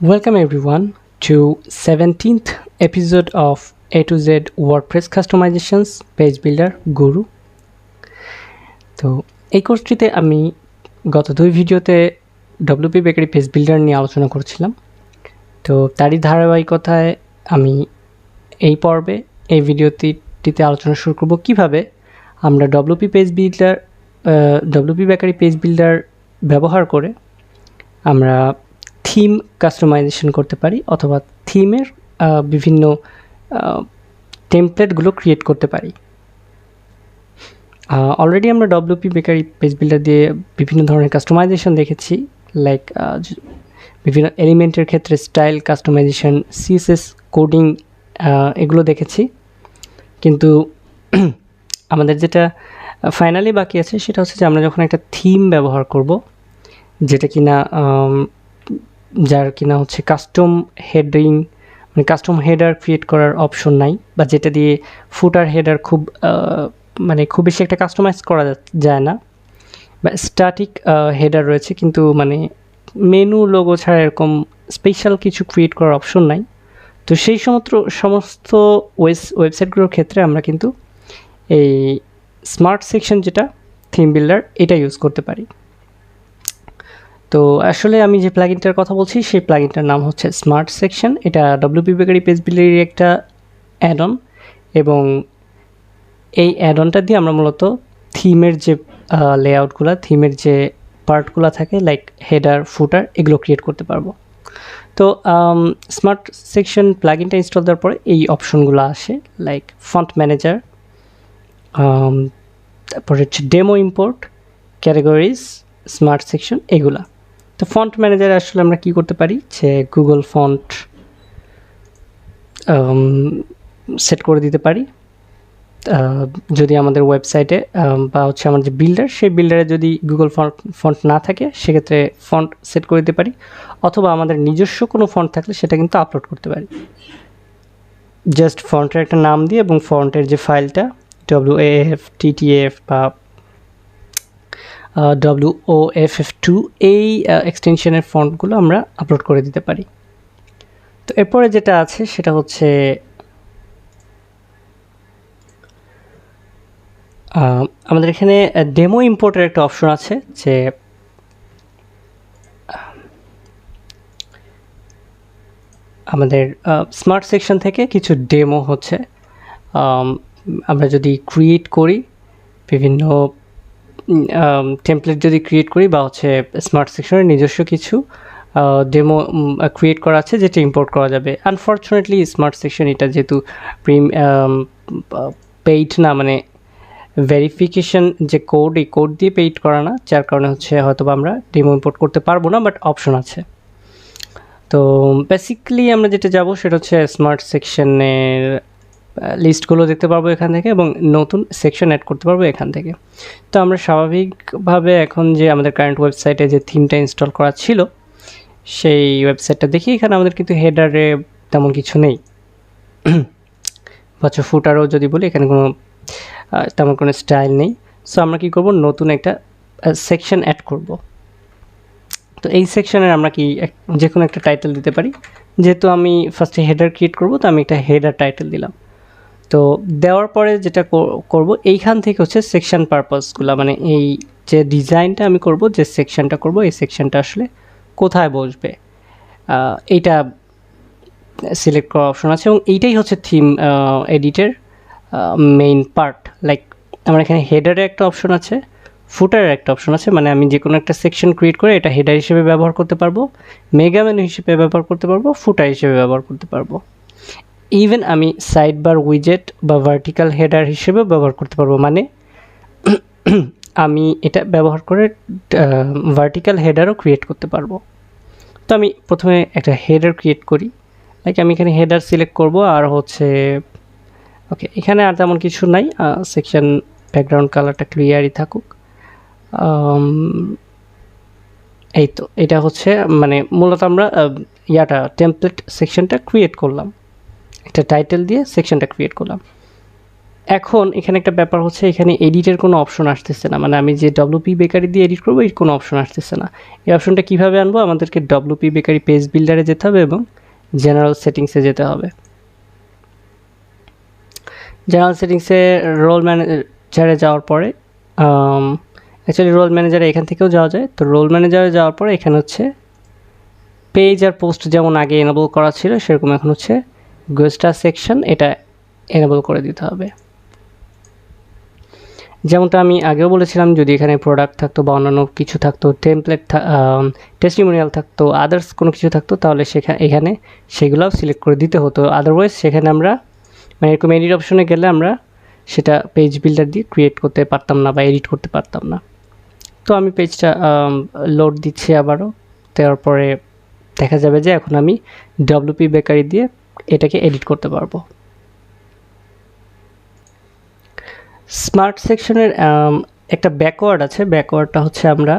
Welcome everyone to 17th episode of A to Z WordPress Customizations Page Builder Guru। তো এই কোর্সটিতে আমি গত দুই ভিডিওতে ডব্লিউপি বেকারি পেজ বিল্ডার নিয়ে আলোচনা করছিলাম। তো তারই ধারাবাহিকতায় আমি এই পর্বে এই ভিডিওটিতে আলোচনা শুরু করব কিভাবে আমরা ডব্লিউপি বেকারি পেজ বিল্ডার ব্যবহার করে আমরা থিম কাস্টমাইজেশন করতে পারি অথবা থিমের বিভিন্ন টেমপ্লেটগুলো ক্রিয়েট করতে পারি। অলরেডি আমরা ডব্লিউপি বেকারি পেজ বিল্ডার দিয়ে বিভিন্ন ধরনের কাস্টমাইজেশন দেখেছি, লাইক বিভিন্ন এলিমেন্টের ক্ষেত্রে স্টাইল কাস্টমাইজেশন, সিএসএস কোডিং এগুলো দেখেছি। কিন্তু আমাদের যেটা ফাইনালি বাকি আছে সেটা হচ্ছে যে আমরা যখন একটা থিম ব্যবহার করব যেটা কিনা যার কিনা হচ্ছে কাস্টম হেডিং, মানে কাস্টম হেডার ক্রিয়েট করার অপশন নাই, বা যেটা দিয়ে ফুটার হেডার খুব বেশি একটা কাস্টমাইজ করা যায় না, বা স্ট্যাটিক হেডার রয়েছে কিন্তু মানে মেনু লোগো ছাড়া এরকম স্পেশাল কিছু ক্রিয়েট করার অপশন নাই। তো সেই সমস্ত ওয়েবসাইটগুলোর ক্ষেত্রে আমরা কিন্তু এই স্মার্ট সেকশন যেটা থিম বিল্ডার এটা ইউজ করতে পারি। তো আসলে আমি যে প্লাগইনটার কথা বলছি সেই প্লাগইনটার নাম হচ্ছে স্মার্ট সেকশন। এটা ডব্লিউপি বেকারি পেজ বিল্ডারের একটা অ্যাড অন, এবং এই অ্যাড অনটা দিয়ে আমরা মূলত থিমের যে লেআউটগুলো, থিমের যে পার্টগুলো থাকে লাইক হেডার ফুটার এগুলো ক্রিয়েট করতে পারবো। তো স্মার্ট সেকশন প্লাগইনটা ইনস্টল দেওয়ার পরে এই অপশনগুলো আসে, লাইক ফন্ট ম্যানেজার, তারপরে হচ্ছে demo import, categories, smart section এগুলা। তো ফন্ট ম্যানেজারে আসলে আমরা কি করতে পারি যে গুগল ফন্ট সেট করে দিতে পারি। যদি আমাদের ওয়েবসাইটে বা হচ্ছে আমার যে বিল্ডার সেই বিল্ডারে যদি গুগল ফন্ট না থাকে সেক্ষেত্রে ফন্ট সেট করে দিতে পারি, অথবা আমাদের নিজস্ব কোনো ফন্ট থাকলে সেটা কিন্তু আপলোড করতে পারি। জাস্ট ফন্টের একটা নাম দিয়ে এবং ফন্টের যে ফাইলটা WAF, TTF বা WOFF2 এই এক্সটেনশনের ফন্টগুলো আমরা আপলোড করে দিতে পারি। তো এরপরে যেটা আছে সেটা হচ্ছে আমাদের এখানে ডেমো ইম্পোর্টের একটা অপশন আছে, যে আমাদের স্মার্ট সেকশন থেকে কিছু ডেমো হচ্ছে আমরা যদি ক্রিয়েট করি, বিভিন্ন টেমপ্লেট যদি ক্রিয়েট করি বা হচ্ছে স্মার্ট সেকশনের নিজস্ব কিছু ডেমো ক্রিয়েট করা আছে যেটা ইম্পোর্ট করা যাবে। আনফর্চুনেটলি স্মার্ট সেকশন এটা যেহেতু পেইড না, মানে ভেরিফিকেশন যে কোড, এই কোড দিয়ে পেইড করা না, যার কারণে হচ্ছে হয়তো আমরা ডেমো ইম্পোর্ট করতে পারবো না, বাট অপশন আছে। তো বেসিক্যালি আমরা যেটা যাব সেটা হচ্ছে স্মার্ট সেকশনের লিস্টগুলো দেখতে পারবো এখান থেকে, এবং নতুন সেকশন অ্যাড করতে পারবো এখান থেকে। তো আমরা স্বাভাবিকভাবে এখন যে আমাদের কারেন্ট ওয়েবসাইটে যে থিমটা ইনস্টল করা ছিল সেই ওয়েবসাইটটা দেখি, এখানে আমাদের কিন্তু হেডারে তেমন কিছু নেই, আচ্ছা ফুটারও যদি বলি এখানে তেমন কোনো স্টাইল নেই। সো আমরা কী করব, নতুন একটা সেকশন অ্যাড করব। তো এই সেকশনের আমরা যে কোনো একটা টাইটেল দিতে পারি। যেহেতু আমি ফার্স্টে হেডার ক্রিয়েট করব, তো আমি একটা হেডার টাইটেল দিলাম। তো দেওয়ার পরে যেটা করব, এইখান থেকে হচ্ছে সেকশন পারপাসগুলো, মানে এই যে ডিজাইনটা আমি করব, যে সেকশনটা করব, এই সেকশনটা আসলে কোথায় বসবে এইটা সিলেক্ট করার অপশন আছে, এবং এইটাই হচ্ছে থিম এডিটের মেইন পার্ট। লাইক আমার এখানে হেডারে একটা অপশন আছে, ফুটারের একটা অপশন আছে, মানে আমি যে কোনো একটা সেকশন ক্রিয়েট করে এটা হেডার হিসেবে ব্যবহার করতে পারবো, মেগা মেনু হিসেবে ব্যবহার করতে পারবো, ফুটার হিসেবে ব্যবহার করতে পারবো, ইভেন আমি সাইড বার উইজেট বা ভার্টিক্যাল হেডার হিসেবেও ব্যবহার করতে পারবো। মানে আমি এটা ব্যবহার করে ভার্টিক্যাল হেডারও ক্রিয়েট করতে পারবো। তো আমি প্রথমে একটা হেডার ক্রিয়েট করি, লাইক আমি এখানে হেডার সিলেক্ট করব, আর হচ্ছে ওকে এখানে আর তেমন কিছু নাই, সেকশন ব্যাকগ্রাউন্ড কালারটা ক্লিয়ারই থাকুক। এই তো এটা হচ্ছে মানে মূলত আমরা টেমপ্লেট সেকশনটা ক্রিয়েট করলাম, একটা টাইটেল দিয়ে সেকশনটা ক্রিয়েট করলাম। এখন এখানে একটা ব্যাপার হচ্ছে, এখানে এডিটের কোনো অপশন আসতেছে না, মানে আমি যে ডব্লিউপি বেকারি দিয়ে এডিট করবো এর কোনো অপশন আসতেছে না। এই অপশনটা কীভাবে আনবো, আমাদেরকে ডব্লিউপি বেকারি পেজ বিল্ডারে যেতে হবে এবং জেনারেল সেটিংসে যেতে হবে। জেনারেল সেটিংসে রোল ম্যানেজারে যাওয়ার পরে অ্যাকচুয়ালি রোল ম্যানেজারে এখান থেকেও যাওয়া যায়। তো রোল ম্যানেজারে যাওয়ার পরে এখানে হচ্ছে পেজ আর পোস্ট যেমন আগে এনেবল করা ছিল সেরকম এখন হচ্ছে গোস্টা সেকশন, এটা এনেবল করে দিতে হবে। যেমনটা আমি আগেও বলেছিলাম, যদি এখানে প্রোডাক্ট থাকতো বা অন্যান্য কিছু থাকতো, টেমপ্লেট টেস্টিমোনিয়াল থাকতো, আদার্স কোনো কিছু থাকতো, তাহলে এখানে সেগুলোও সিলেক্ট করে দিতে হতো। আদারওয়াইজ সেখানে আমরা মানে এরকম এডিট অপশনে গেলে আমরা সেটা পেজ বিল্ডার দিয়ে ক্রিয়েট করতে পারতাম না বা এডিট করতে পারতাম না। তো আমি পেজটা লোড দিচ্ছি আবারও, দেওয়ার পরে দেখা যাবে যে এখন আমি ডব্লিউপি বেকারি দিয়ে এটাকে এডিট করতে পারবো। স্মার্ট সেকশনের একটা ব্যাকওয়ার্ড আছে, ব্যাকওয়ার্ডটা হচ্ছে আমরা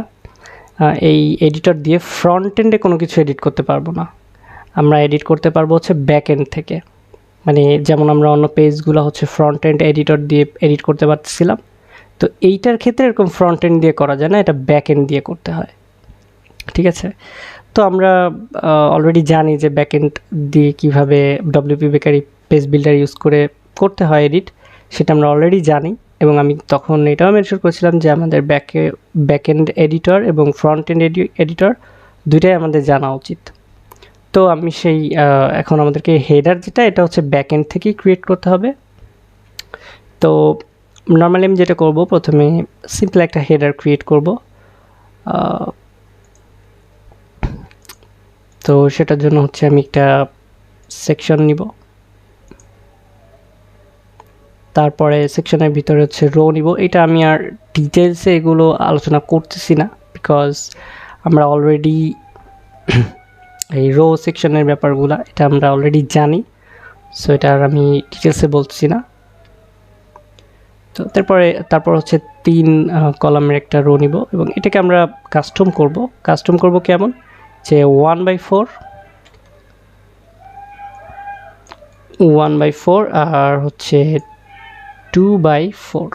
এই এডিটর দিয়ে ফ্রন্ট এন্ডে কোনো কিছু এডিট করতে পারবো না, আমরা এডিট করতে পারবো হচ্ছে ব্যাক এন্ড থেকে। মানে যেমন আমরা অন্য পেজগুলো হচ্ছে ফ্রন্ট এন্ড এডিটর দিয়ে এডিট করতে পারছিলাম, তো এইটার ক্ষেত্রে এরকম ফ্রন্ট এন্ড দিয়ে করা যায় না, এটা ব্যাক এন্ড দিয়ে করতে হয়। ঠিক আছে, তো আমরা অলরেডি জানি যে ব্যাক এন্ড দিয়ে কীভাবে WP bakery page builder use করে করতে হয় এডিট, সেটা আমরা অলরেডি জানি। এবং আমি তখন এটাও মেনশন করেছিলাম যে আমাদের ব্যাক এন্ড এডিটর এবং ফ্রন্ট এন্ড এডিটর দুইটাই আমাদের জানা উচিত। তো আমি সেই এখন আমাদেরকে হেডার যেটা, এটা হচ্ছে ব্যাক এন্ড থেকেই ক্রিয়েট করতে হবে। তো নর্মালি আমি যেটা করব, প্রথমে সিম্পল একটা হেডার ক্রিয়েট করব। তো সেটার জন্য হচ্ছে আমি একটা সেকশন নিব, তারপরে সেকশনের ভিতরে হচ্ছে রো নিব। এটা আমি আর ডিটেলসে এগুলো আলোচনা করতেছি না, বিকজ আমরা অলরেডি এই রো সেকশনের ব্যাপারগুলো এটা আমরা অলরেডি জানি, সো এটা আর আমি ডিটেলসে বলছি না। তো তারপর হচ্ছে 3 কলামের একটা রো নিব এবং এটাকে আমরা কাস্টম করব কেমন, যে 1/4 আর হচ্ছে 2/4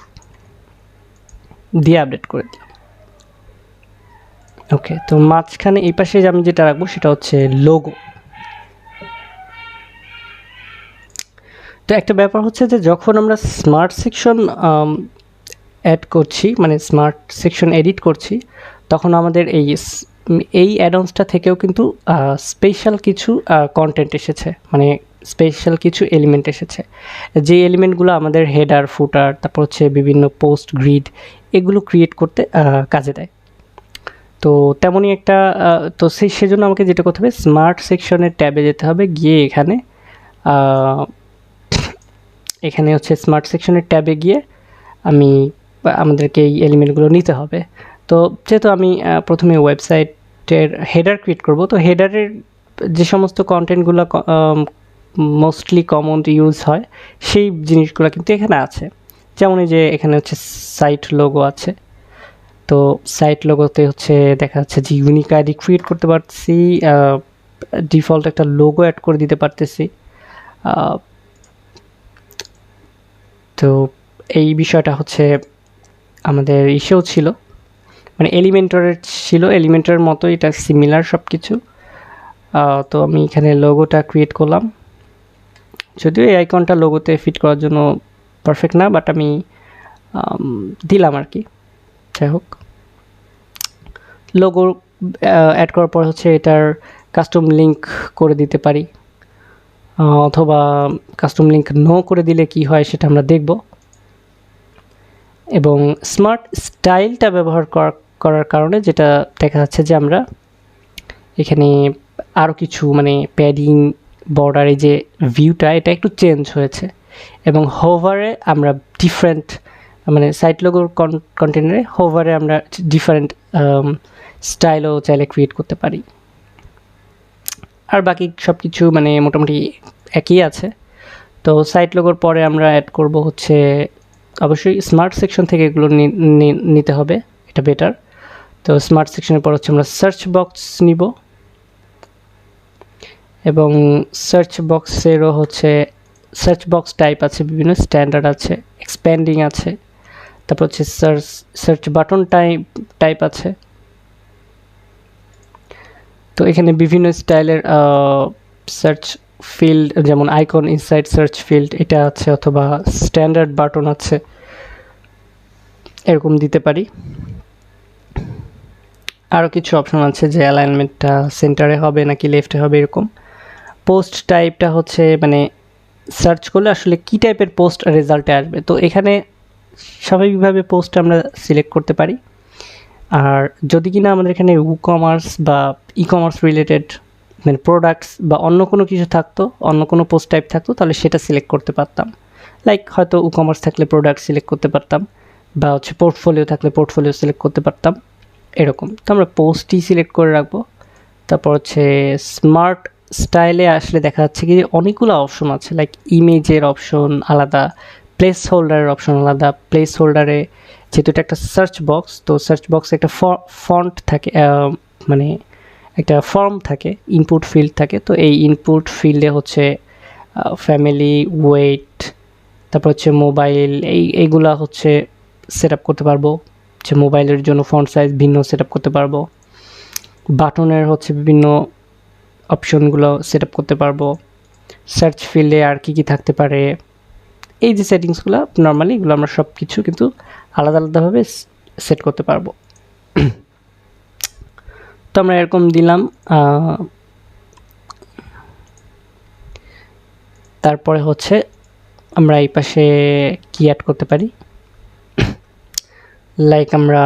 দিয়ে আপডেট করে দিলাম। ওকে, তো মাঝখানে এই পাশে আমি যেটা রাখবো সেটা হচ্ছে লোগো। তো একটা ব্যাপার হচ্ছে যে যখন আমরা স্মার্ট সেকশন অ্যাড করছি, মানে স্মার্ট সেকশন এডিট করছি, তখন আমাদের এই অ্যাডঅনসটা থেকেও কিন্তু স্পেশাল কিছু কন্টেন্ট এসেছে, মানে স্পেশাল কিছু এলিমেন্ট এসেছে, যে এলিমেন্টগুলো আমাদের হেডার, ফুটার, তারপর হচ্ছে বিভিন্ন পোস্ট, গ্রিড এগুলো ক্রিয়েট করতে কাজে দেয়। তো তেমনই একটা তো সেজন্য আমাকে যেটা করতে হবে, স্মার্ট সেকশনের ট্যাবে যেতে হবে, গিয়ে এখানে হচ্ছে স্মার্ট সেকশনের ট্যাবে গিয়ে আমাদেরকে এই এলিমেন্টগুলো নিতে হবে। তো যেহেতু আমি প্রথমে ওয়েবসাইটের হেডার ক্রিয়েট করব, তো হেডারের যে সমস্ত কন্টেন্টগুলো মোস্টলি কমন ইউজ হয় সেই জিনিসগুলো কিন্তু এখানে আছে। যেমন এই যে এখানে হচ্ছে সাইট লোগো আছে, তো সাইট লোগোতে হচ্ছে দেখা যাচ্ছে যে ইউনিক আইডি ক্রিয়েট করতে পারতেছি, ডিফল্ট একটা লোগো অ্যাড করে দিতে পারতেছি। তো এই বিষয়টা হচ্ছে আমাদের ইসেও ছিল, মানে এলিমেন্টরের ছিল, এলিমেন্টরের মতো এটা সিমিলার সব কিছু। তো আমি এখানে লোগোটা ক্রিয়েট করলাম, যদিও এই আইকনটা লোগোতে ফিট করার জন্য পারফেক্ট না, বাট আমি দিলাম আর কি। যাই হোক, লোগো অ্যাড করার পর হচ্ছে এটার কাস্টম লিঙ্ক করে দিতে পারি, অথবা কাস্টম লিঙ্ক নো করে দিলে কি হয় সেটা আমরা দেখব। এবং স্মার্ট স্টাইলটা ব্যবহার করার কারণে যেটা দেখা যাচ্ছে যে আমরা এখানে আরও কিছু মানে প্যাডিং, বর্ডারে যে ভিউটা এটা একটু চেঞ্জ হয়েছে, এবং হোভারে আমরা ডিফারেন্ট মানে সাইট লোগোর কন্টেন্টে হোভারে আমরা ডিফারেন্ট স্টাইলও চাইলে ক্রিয়েট করতে পারি। আর বাকি সব কিছু মানে মোটামুটি একই আছে। তো সাইট লোগোর পরে আমরা অ্যাড করব হচ্ছে অবশ্যই স্মার্ট সেকশন থেকে এগুলো নিতে হবে, এটা বেটার। তো স্মার্ট সেকশনের পর হচ্ছে আমরা সার্চ বক্স নিব, এবং সার্চ বক্সেরও হচ্ছে সার্চ বক্স টাইপ আছে, বিভিন্ন স্ট্যান্ডার্ড আছে, এক্সপ্যান্ডিং আছে, তারপর হচ্ছে সার্চ বাটন টাইপ আছে। তো এখানে বিভিন্ন স্টাইলের সার্চ ফিল্ড, যেমন আইকন ইনসাইড সার্চ ফিল্ড এটা আছে, অথবা স্ট্যান্ডার্ড বাটন আছে, এরকম দিতে পারি। আরও কিছু অপশন আছে যে অ্যালাইনমেন্টটা সেন্টারে হবে নাকি লেফটে হবে এরকম। পোস্ট টাইপটা হচ্ছে মানে সার্চ করলে আসলে কী টাইপের পোস্ট রেজাল্টে আসবে, তো এখানে স্বাভাবিকভাবে পোস্ট আমরা সিলেক্ট করতে পারি। আর যদি কিনা আমাদের এখানে কমার্স বা ই কমার্স রিলেটেড মানে প্রোডাক্টস বা অন্য কোনো কিছু থাকতো, অন্য কোনো পোস্ট টাইপ থাকতো, তাহলে সেটা সিলেক্ট করতে পারতাম। লাইক হয়তো কমার্স থাকলে প্রোডাক্ট সিলেক্ট করতে পারতাম, বা হচ্ছে পোর্টফোলিও থাকলে পোর্টফোলিও সিলেক্ট করতে পারতাম, এরকম। তো আমরা পোস্টই সিলেক্ট করে রাখবো। তারপর হচ্ছে স্মার্ট স্টাইলে আসলে দেখা যাচ্ছে কি অনেকগুলো অপশন আছে, লাইক ইমেজের অপশন আলাদা, প্লেস হোল্ডারের অপশন আলাদা। প্লেস হোল্ডারে যেহেতু এটা একটা সার্চ বক্স, তো সার্চ বক্সে একটা ফন্ট থাকে, মানে একটা ফর্ম থাকে, ইনপুট ফিল্ড থাকে। তো এই ইনপুট ফিল্ডে হচ্ছে ফ্যামিলি, ওয়েট, তারপর হচ্ছে মোবাইল, এইগুলা হচ্ছে সেট আপ করতে পারবো। যে মোবাইলের জন্য ফন্ট সাইজ ভিন্ন সেট আপ করতে পারবো। বাটনের হচ্ছে বিভিন্ন অপশনগুলো সেট আপ করতে পারবো। সার্চ ফিল্ডে আর কি থাকতে পারে, এই যে সেটিংসগুলো নর্মালি এগুলো আমরা সব কিছু কিন্তু আলাদা আলাদাভাবে সেট করতে পারবো। তো আমরা এরকম দিলাম। তারপরে হচ্ছে আমরা এই পাশে কি অ্যাড করতে পারি, লাইক আমরা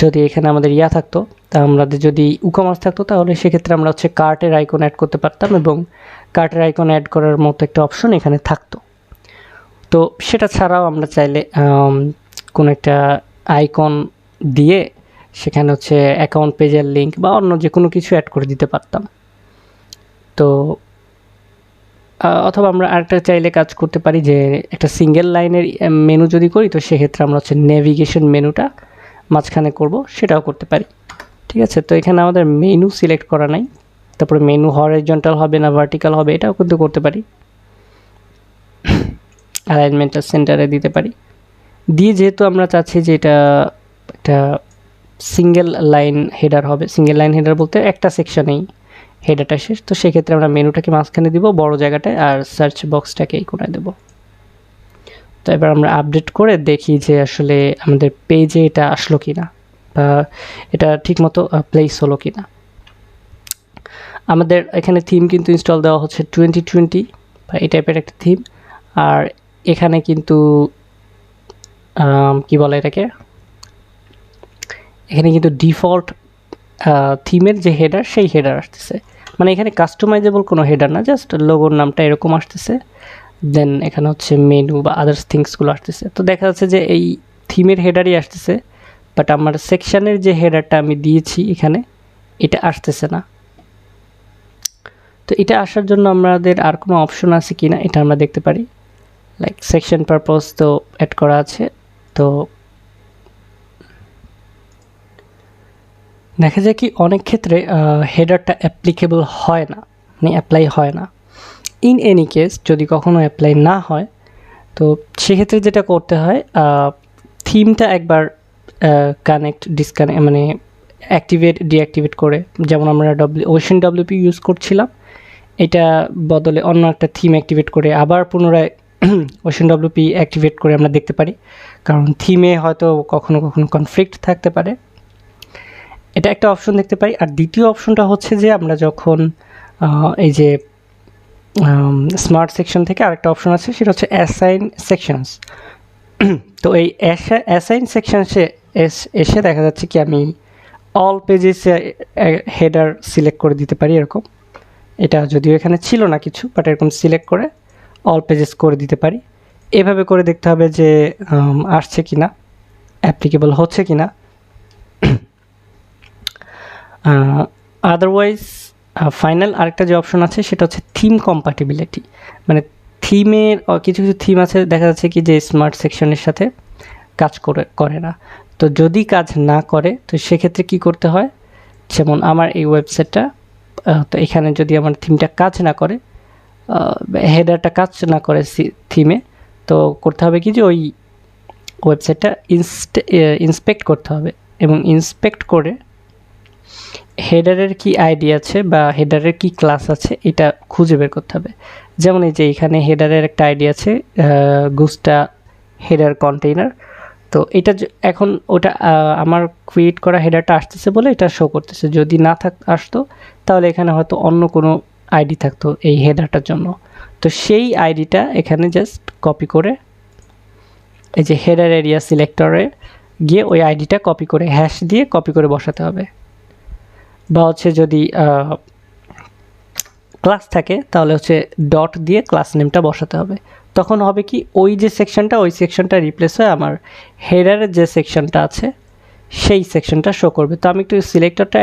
যদি এখানে আমাদের থাকতো, তা আমাদের যদি কমার্স থাকতো, তাহলে সেক্ষেত্রে আমরা হচ্ছে কার্টের আইকন অ্যাড করতে পারতাম, এবং কার্টের আইকন অ্যাড করার মতো একটা অপশন এখানে থাকতো। তো সেটা ছাড়াও আমরা চাইলে কোনো একটা আইকন দিয়ে সেখানে হচ্ছে অ্যাকাউন্ট পেজের লিঙ্ক বা অন্য যে কোনো কিছু অ্যাড করে দিতে পারতাম। তো অথবা আমরা আরেকটা চাইলে কাজ করতে পারি যে একটা সিঙ্গেল লাইনের মেনু যদি করি, তো সেক্ষেত্রে আমরা হচ্ছে নেভিগেশন মেনুটা মাঝখানে করব, সেটাও করতে পারি। ঠিক আছে, তো এখানে আমাদের মেনু সিলেক্ট করা নাই। তারপরে মেনু হরিজন্টাল হবে না ভার্টিক্যাল হবে, এটাও কিন্তু করতে পারি। অ্যালাইনমেন্টটা সেন্টারে দিতে পারি। দিয়ে যেহেতু আমরা চাচ্ছি যে এটা একটা সিঙ্গেল লাইন হেডার হবে, সিঙ্গেল লাইন হেডার বলতে একটা সেকশনেই হেডারটা শেষ, তো সেক্ষেত্রে আমরা মেনুটাকে মাঝখানে দিব বড় জায়গাটায়, আর সার্চ বক্সটাকে এই কোণায় দেব। তো এবার আমরা আপডেট করে দেখি যে আসলে আমাদের পেজে এটা আসলো কি না, বা এটা ঠিকমতো প্লেস হলো কি না। আমাদের এখানে থিম কিন্তু ইনস্টল দেওয়া হচ্ছে 2020 বা এই টাইপের একটা থিম। আর এখানে কিন্তু কি বলে এটাকে, এখানে কিন্তু ডিফল্ট থিমের যে হেডার সেই হেডার আসতেছে, মানে এখানে কাস্টমাইজেবল কোনো হেডার না, জাস্ট লোগোর নামটা এরকম আসতেছে। দেন এখানে হচ্ছে মেনু বা আদার্স থিংসগুলো আসতেছে। তো দেখা যাচ্ছে যে এই থিমের হেডারই আসতেছে, বাট আমার সেকশানের যে হেডারটা আমি দিয়েছি এখানে এটা আসতেছে না। তো এটা আসার জন্য আমাদের আর কোনো অপশন আছে কি না এটা আমরা দেখতে পারি। লাইক সেকশন পারপস তো অ্যাড করা আছে, তো দেখা যায় কি অনেক ক্ষেত্রে হেডারটা অ্যাপ্লিকেবল হয় না, মানে অ্যাপ্লাই হয় না। ইন এনি কেস যদি কখনো অ্যাপ্লাই না হয়, তো সেক্ষেত্রে যেটা করতে হয়, থিমটা একবার কানেক্ট ডিসকানেক্ট মানে অ্যাক্টিভেট ডিঅ্যাক্টিভেট করে, যেমন আমরা ওশেন ডব্লিউপি ইউজ করছিলাম, এটা বদলে অন্য একটা থিম অ্যাক্টিভেট করে আবার পুনরায় ওশেন ডব্লিউপি অ্যাক্টিভেট করে আমরা দেখতে পারি, কারণ থিমে হয়তো কখনো কখনো কনফ্লিক্ট থাকতে পারে। এটা একটা অপশন দেখতে পাই। আর দ্বিতীয় অপশনটা হচ্ছে যে আমরা যখন এই যে স্মার্ট সেকশন থেকে আরেকটা অপশন আছে, সেটা হচ্ছে অ্যাসাইন সেকশনস। তো এই অ্যাসাইন সেকশনসে এসে দেখা যাচ্ছে কি আমি অল পেজেসে হেডার সিলেক্ট করে দিতে পারি এরকম। এটা যদিও এখানে ছিল না কিছু, বাট এরকম সিলেক্ট করে অল পেজেস করে দিতে পারি। এভাবে করে দেখতে হবে যে আসছে কি না, অ্যাপ্লিকেবল হচ্ছে কি না। আদারওয়াইজ ফাইনাল আরেকটা যে অপশন আছে সেটা হচ্ছে থিম কম্প্যাটিবিলিটি, মানে থিমের কিছু কিছু থিম আছে দেখা যাচ্ছে কি যে স্মার্ট সেকশনের সাথে কাজ করে না। তো যদি কাজ না করে, তো সেক্ষেত্রে কি করতে হয়, যেমন আমার এই ওয়েবসাইটটা তো এখানে যদি আমার থিমটা কাজ না করে, হেডারটা কাজ না করে থিমে, তো করতে হবে কি যে ওই ওয়েবসাইটটা ইন্সপেক্ট করতে হবে, এবং ইন্সপেক্ট করে হেডারের কি আইডি আছে বা হেডারের কি ক্লাস আছে এটা খুঁজে বের করতে হবে। যেমন এই যে এখানে হেডারের একটা আইডি আছে, গুস্টা হেডার কন্টেইনার। তো এটা এখন ওটা আমার ক্রিয়েট করা হেডারটা আসতেছে বলে এটা শো করতেছে। যদি না আসতো তাহলে এখানে হয়তো অন্য কোনো আইডি থাকতো এই হেডারটার জন্য। তো সেই আইডিটা এখানে জাস্ট কপি করে এই যে হেডার এরিয়া সিলেক্টরে গিয়ে ওই আইডিটা কপি করে হ্যাশ দিয়ে কপি করে বসাতে হবে। বা হচ্ছে যদি ক্লাস থাকে তাহলে হচ্ছে ডট দিয়ে ক্লাস নেমটা বসাতে হবে। তখন হবে কি ওই যে সেকশনটা, ওই সেকশনটা রিপ্লেস হয়ে আমার হেডারের যে সেকশনটা আছে সেই সেকশনটা শো করবে। তো আমি একটু সিলেক্টরটা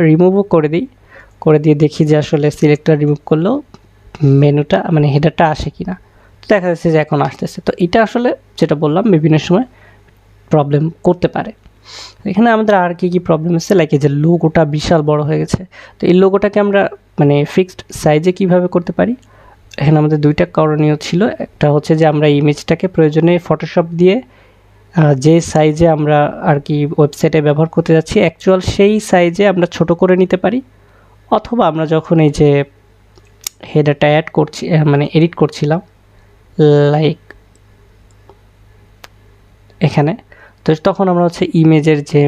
রিমুভও করে দিয়ে দেখি যে আসলে সিলেক্টর রিমুভ করলেও মেনুটা মানে হেডারটা আসে কি না। তো দেখা যাচ্ছে যে এখন আসতেছে। তো এটা আসলে যেটা বললাম বিভিন্ন সময় প্রবলেম করতে পারে। এখানে আমাদের আর কি প্রবলেম হচ্ছে, লাইক এই যে লোগোটা বিশাল বড় হয়ে গেছে। তো এই লোগোটাকে আমরা মানে ফিক্সড সাইজে কিভাবে করতে পারি, এখানে আমাদের দুইটা করণীয় ছিল। একটা হচ্ছে যে আমরা ইমেজটাকে প্রয়োজনে ফটোশপ দিয়ে যে সাইজে আমরা আর কি ওয়েবসাইটে ব্যবহার করতে যাচ্ছি অ্যাকচুয়াল সেই সাইজে আমরা ছোট করে নিতে পারি, অথবা আমরা যখন এই যে হেডারটা অ্যাড করছি মানে এডিট করছিলাম লাইক এখানে, তো তখন আমরা হচ্ছে ইমেজের যে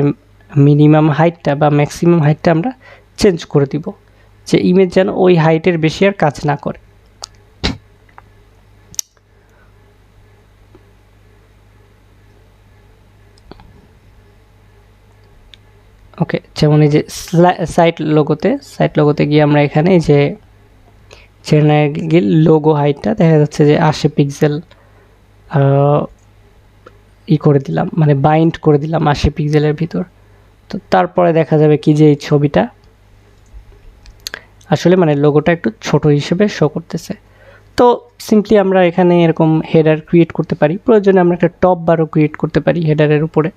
মিনিমাম হাইটটা বা ম্যাক্সিমাম হাইটটা আমরা চেঞ্জ করে দিব, যে ইমেজ যেন ওই হাইটের বেশি আর কাজ না করে। ওকে, যেমন এই যে সাইট লোগোতে গিয়ে আমরা এখানে এই যে গিয়ে লোগো হাইটটা দেখা যাচ্ছে যে 80 পিক্সেল করে দিলাম, মানে বাইন্ড করে দিলাম 80 পিক্সেলের ভিতর। তো তারপরে দেখা যাবে কি যে এই ছবিটা আসলে মানে লোগোটা একটু ছোট হিসেবে শো করতেছে। তো সিম্পলি আমরা এখানে এরকম হেডার ক্রিয়েট করতে পারি, প্রয়োজনে আমরা একটা টপ বারও ক্রিয়েট করতে পারি হেডারের উপরে।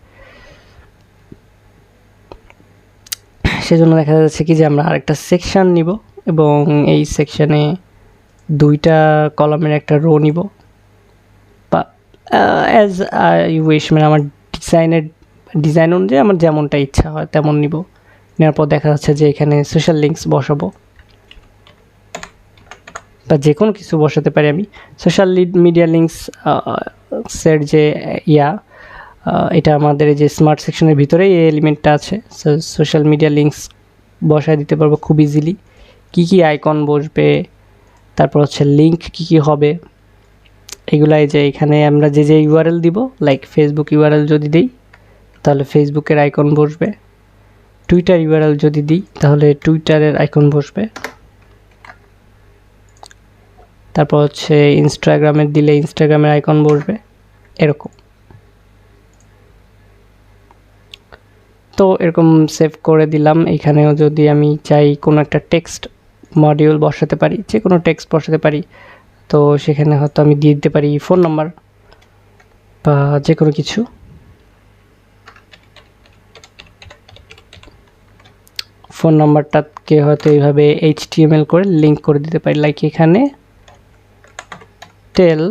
সেজন্য দেখা যাচ্ছে কি যে আমরা আরেকটা সেকশন নিব এবং এই সেকশনে 2টা কলামের একটা রো নিব, বা অ্যাজ আই উইশ, মানে আমার ডিজাইন অনুযায়ী আমার যেমনটা ইচ্ছা হয় তেমন নিব। নেওয়ার পর দেখা যাচ্ছে যে এখানে সোশ্যাল লিঙ্কস বসাবো বা যে কোনো কিছু বসাতে পারি আমি। সোশ্যাল মিডিয়া লিঙ্কস এর যে এটা আমাদের এই যে স্মার্ট সেকশনের ভিতরেই এই এলিমেন্টটা আছে। সোশ্যাল মিডিয়া লিঙ্কস বসায় দিতে পারবো খুব ইজিলি, কি আইকন বসবে, তারপর হচ্ছে লিঙ্ক কি হবে এগুলাই, যে এখানে আমরা যে ইউআরএল দিব, লাইক ফেসবুক ইউআরএল যদি দিই তাহলে ফেসবুকের আইকন বসবে, টুইটার ইউআরএল যদি দিই তাহলে টুইটারের আইকন বসবে, তারপর হচ্ছে ইনস্টাগ্রামের দিলে ইনস্টাগ্রামের আইকন বসবে, এরকম। তো এরকম সেভ করে দিলাম। এখানেও যদি আমি চাই কোনো একটা টেক্সট মডিউল বসাতে পারি, যে কোনো টেক্সট বসাতে পারি, তো সেখানে হয়তো আমি দিয়ে দিতে পারি ফোন নাম্বার বা যে কোনো কিছু। ফোন নাম্বারটাকে হয়তো এইভাবে HTML করে লিঙ্ক করে দিতে পারি, লাইক এখানে টেল,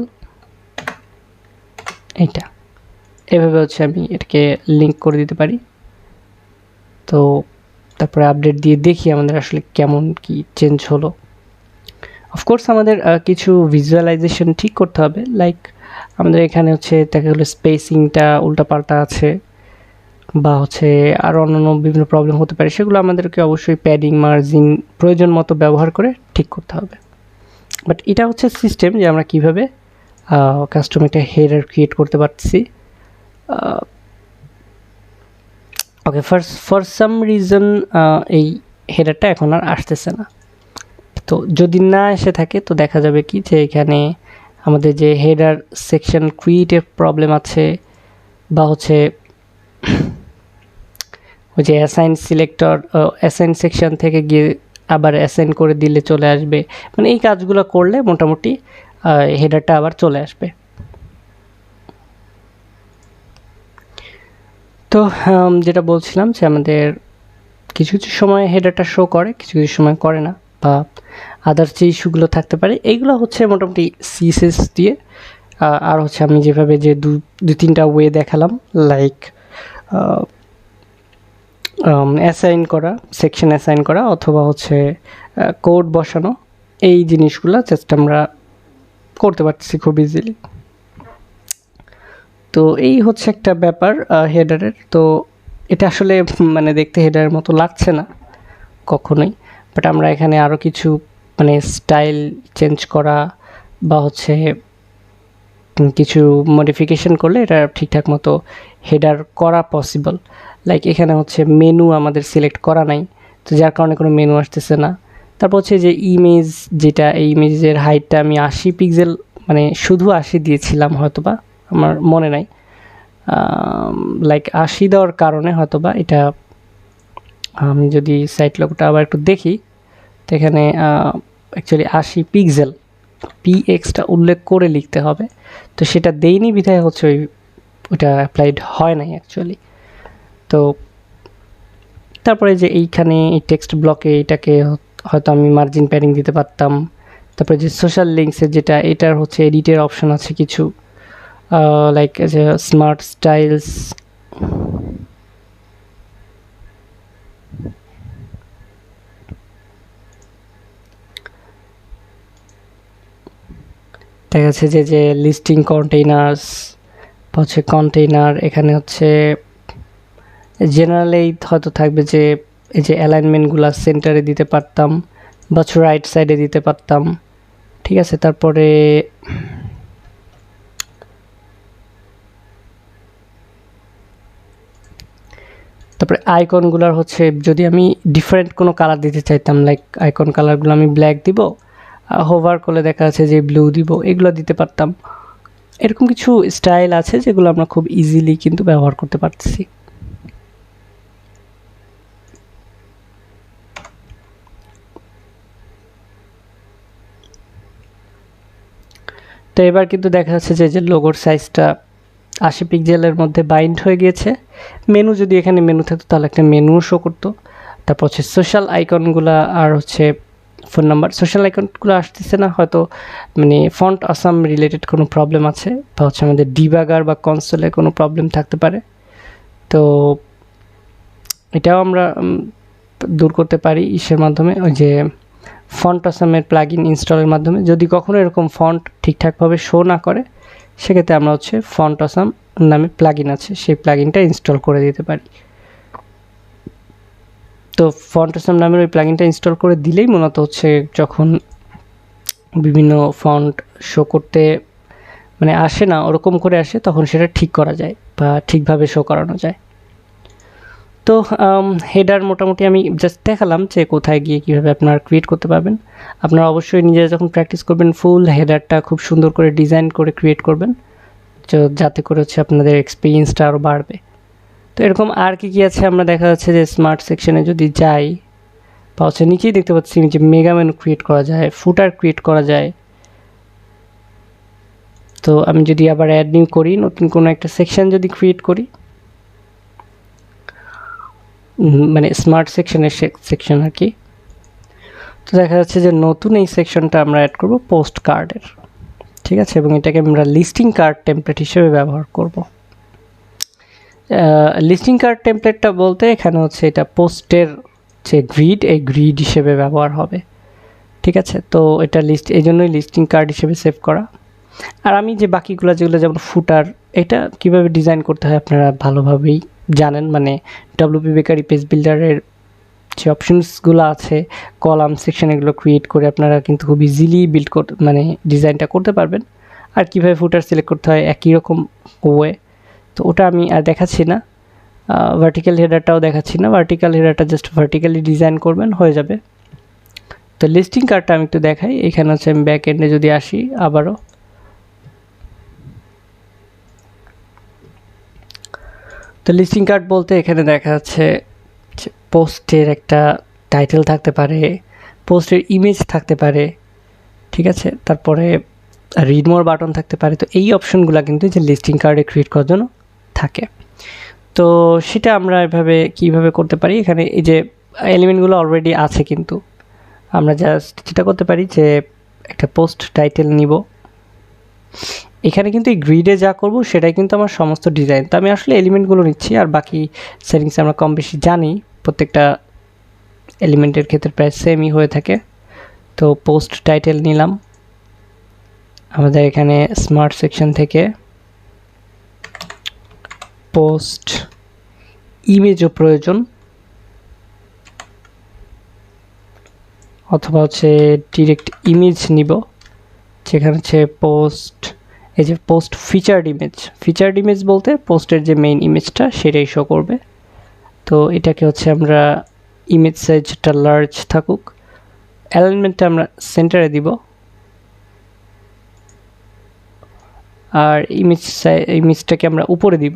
এইটা এভাবে হচ্ছে আমি এটাকে লিঙ্ক করে দিতে পারি। তো তারপরে আপডেট দিয়ে দেখি আমাদের আসলে কেমন কি চেঞ্জ হলো। অফকোর্স আমাদের কিছু ভিজুয়ালাইজেশন ঠিক করতে হবে, লাইক আমাদের এখানে হচ্ছে দেখা গেলো স্পেসিংটা উল্টাপাল্টা আছে বা হচ্ছে আরও অন্যান্য বিভিন্ন প্রবলেম হতে পারে, সেগুলো আমাদেরকে অবশ্যই প্যাডিং মার্জিন প্রয়োজন মতো ব্যবহার করে ঠিক করতে হবে। বাট এটা হচ্ছে সিস্টেম যে আমরা কীভাবে কাস্টম একটা হেডার ক্রিয়েট করতে পারছি। ওকে, ফর সাম রিজন এই হেডারটা এখন আর আসতেছে না। তো যদি না এসে থাকে তো দেখা যাবে কি যে এখানে আমাদের যে হেডার সেকশন ক্রিয়েটের প্রবলেম আছে, বা হচ্ছে ওই যে অ্যাসাইন সেকশন থেকে গিয়ে আবার অ্যাসাইন করে দিলে চলে আসবে, মানে এই কাজগুলো করলে মোটামুটি হেডারটা আবার চলে আসবে। তো যেটা বলছিলাম যে আমাদের কিছু কিছু সময় হেডারটা শো করে, কিছু কিছু সময় করে না, বা আদার্স যে ইস্যুগুলো থাকতে পারে এইগুলো হচ্ছে মোটামুটি সিএসএস দিয়ে। আর হচ্ছে আমি যেভাবে যে দু তিনটা ওয়ে দেখালাম, লাইক অ্যাসাইন করা, সেকশন অ্যাসাইন করা, অথবা হচ্ছে কোড বসানো, এই জিনিসগুলো জাস্ট আমরা করতে পারছি খুব ইজিলি। তো এই হচ্ছে একটা ব্যাপার হেডারের। তো এটা আসলে মানে দেখতে হেডারের মতো লাগছে না কখনোই, বাট আমরা এখানে আরও কিছু মানে স্টাইল চেঞ্জ করা বা হচ্ছে কিছু মডিফিকেশন করলে এটা ঠিকঠাক মতো হেডার করা পসিবল। লাইক এখানে হচ্ছে মেনু আমাদের সিলেক্ট করা নাই, তো যার কারণে কোনো মেনু আসতেছে না। তারপর হচ্ছে যে ইমেজ, যেটা এই ইমেজের হাইটটা আমি 80 পিক্সেল মানে শুধু 80 দিয়েছিলাম হয়তোবা, আমার মনে নাই। লাইক 80 দেওয়ার কারণে হয়তোবা এটা, আমি যদি সাইট লগটা আবার একটু দেখি, তো এখানে অ্যাকচুয়ালি 80 পিক্সেল পিএক্সটা উল্লেখ করে লিখতে হবে, তো সেটা দেইনি বিধায় হচ্ছে ওইটা অ্যাপ্লাইড হয় নাই অ্যাকচুয়ালি। তো তারপরে যে এইখানে এই টেক্সট ব্লকে এটাকে হয়তো আমি মার্জিন প্যাডিং দিতে পারতাম। তারপরে যে সোশ্যাল লিঙ্কসের যেটা, এটার হচ্ছে এডিটের অপশন আছে কিছু, লাইক যে স্মার্ট স্টাইলস, দেখা যাচ্ছে যে লিস্টিং কন্টেইনার্স হচ্ছে কন্টেইনার, এখানে হচ্ছে জেনারেলি হয়তো থাকবে যে এই যে অ্যালাইনমেন্টগুলো সেন্টারে দিতে পারতাম বা রাইট সাইডে দিতে পারতাম, ঠিক আছে। তারপরে আইকনগুলোর হচ্ছে যদি আমি ডিফারেন্ট কোনো কালার দিতে চাইতাম, লাইক আইকন কালারগুলো আমি ব্ল্যাক দিব, হোভার করলে দেখা যাচ্ছে যে ব্লু দিব, এগুলো দিতে পারতাম। এরকম কিছু স্টাইল আছে যেগুলো আমরা খুব ইজিলি কিন্তু ব্যবহার করতে পারতেছি। তো এবার কিন্তু দেখা যাচ্ছে যে লোগোর সাইজটা 80 পিক্সেলের মধ্যে বাইন্ড হয়ে গিয়েছে। মেনু যদি এখানে মেনু থাকতো তাহলে একটা মেনুও শো করতো। তারপর হচ্ছে সোশ্যাল আইকনগুলো আর হচ্ছে ফোন নাম্বার, সোশ্যাল আইকনগুলো আসতেছে না, হয়তো মানে ফন্ট আসাম রিলেটেড কোনো প্রবলেম আছে, বা হচ্ছে আমাদের ডিবাগার বা কনসোলে কোনো প্রবলেম থাকতে পারে। তো এটাও আমরা দূর করতে পারি ইসের মাধ্যমে, ওই যে ফন্ট আসামের প্লাগইন ইনস্টলের মাধ্যমে। যদি কখনো এরকম ফন্ট ঠিকঠাকভাবে শো না করে, সেক্ষেত্রে আমরা হচ্ছে ফন্ট আসাম নামে প্লাগইন আছে, সেই প্লাগইনটা ইনস্টল করে দিতে পারি। তো ফন্ট আসাম নামের ওই প্লাগইনটা ইনস্টল করে দিলেই মূলত হচ্ছে যখন বিভিন্ন ফন্ট শো করতে মানে আসে না, ওরকম করে আসে, তখন সেটা ঠিক করা যায় বা ঠিকভাবে শো করানো যায়। তো হেডার মোটামুটি আমি জাস্ট দেখালাম যে কোথায় গিয়ে কীভাবে আপনারা ক্রিয়েট করতে পারবেন। আপনারা অবশ্যই নিজেরা যখন প্র্যাকটিস করবেন ফুল হেডারটা খুব সুন্দর করে ডিজাইন করে ক্রিয়েট করবেন, যাতে করে হচ্ছে আপনাদের এক্সপিরিয়েন্সটা আরও বাড়বে। তো এরকম আর কি আছে আমরা দেখা যাচ্ছে যে স্মার্ট সেকশনে যদি যাই, বা হচ্ছে নিচেই দেখতে পাচ্ছি যে মেগা মেনু ক্রিয়েট করা যায়, ফুটার ক্রিয়েট করা যায়। তো আমি যদি আবার অ্যাড নিউ করি, নতুন কোনো একটা সেকশন যদি ক্রিয়েট করি, মানে স্মার্ট সেকশনের সেকশন আর কি, তো দেখা যাচ্ছে যে নতুন এই সেকশনটা আমরা অ্যাড করব পোস্ট কার্ডের, ঠিক আছে, এবং এটাকে আমরা লিস্টিং কার্ড টেমপ্লেট হিসেবে ব্যবহার করব। লিস্টিং কার্ড টেমপ্লেটটা বলতে এখানে হচ্ছে এটা পোস্টের যে গ্রিড, এই গ্রিড হিসেবে ব্যবহার হবে, ঠিক আছে। তো এটা এই জন্যই লিস্টিং কার্ড হিসেবে সেভ করা। আর আমি যে বাকিগুলো যেগুলো যেমন ফুটার, এটা কিভাবে ডিজাইন করতে হয় আপনারা ভালোভাবেই জানেন, মানে ডব্লিউপি বেকারি পেজ বিল্ডারের যে অপশনসগুলো আছে, কলাম সেকশন, এগুলো ক্রিয়েট করে আপনারা কিন্তু খুব ইজিলি মানে ডিজাইনটা করতে পারবেন। আর কীভাবে ফুটার সিলেক্ট করতে হয় একই রকম ওয়ে, তো ওটা আমি আর দেখাচ্ছি না। ভার্টিক্যাল হেডারটাও দেখাচ্ছি না, ভার্টিক্যাল হেডারটা জাস্ট ভার্টিক্যালি ডিজাইন করবেন, হয়ে যাবে। তো লিস্টিং কার্ডটা আমি একটু দেখাই। এখানে হচ্ছে আমি ব্যাক এন্ডে যদি আসি আবারও, তো লিস্টিং কার্ড বলতে এখানে দেখা যাচ্ছে পোস্টের একটা টাইটেল থাকতে পারে, পোস্টের ইমেজ থাকতে পারে, ঠিক আছে, তারপরে রিড মোর বাটন থাকতে পারে। তো এই অপশনগুলো কিন্তু যে লিস্টিং কার্ডে ক্রিয়েট করার জন্য থাকে। তো সেটা আমরা এভাবে কীভাবে করতে পারি, এখানে এই যে এলিমেন্টগুলো অলরেডি আছে, কিন্তু আমরা জাস্ট যেটা করতে পারি যে একটা পোস্ট টাইটেল নিব। এখানে কিন্তু এই গ্রিডে যা করব সেটাই কিন্তু আমার সমস্ত ডিজাইন। তো আমি আসলে এলিমেন্টগুলো নিচ্ছি, আর বাকি সেটিংস আমরা কম বেশি জানি, প্রত্যেকটা এলিমেন্টের ক্ষেত্রে প্রায় সেমই হয়ে থাকে। তো পোস্ট টাইটেল নিলাম, আমাদের এখানে স্মার্ট সেকশন থেকে পোস্ট ইমেজও প্রয়োজন, অথবা হচ্ছে ডিরেক্ট ইমেজ নিব, যেখানে হচ্ছে পোস্ট, এই যে post featured image. Featured image বলতে পোস্টের যে মেইন ইমেজটা সেটাই শো করবে। তো এটাকে হচ্ছে আমরা ইমেজ সাইজটা লার্জ থাকুক, অ্যালাইনমেন্টটা আমরা সেন্টারে দিব, আর ইমেজটাকে আমরা উপরে দিব।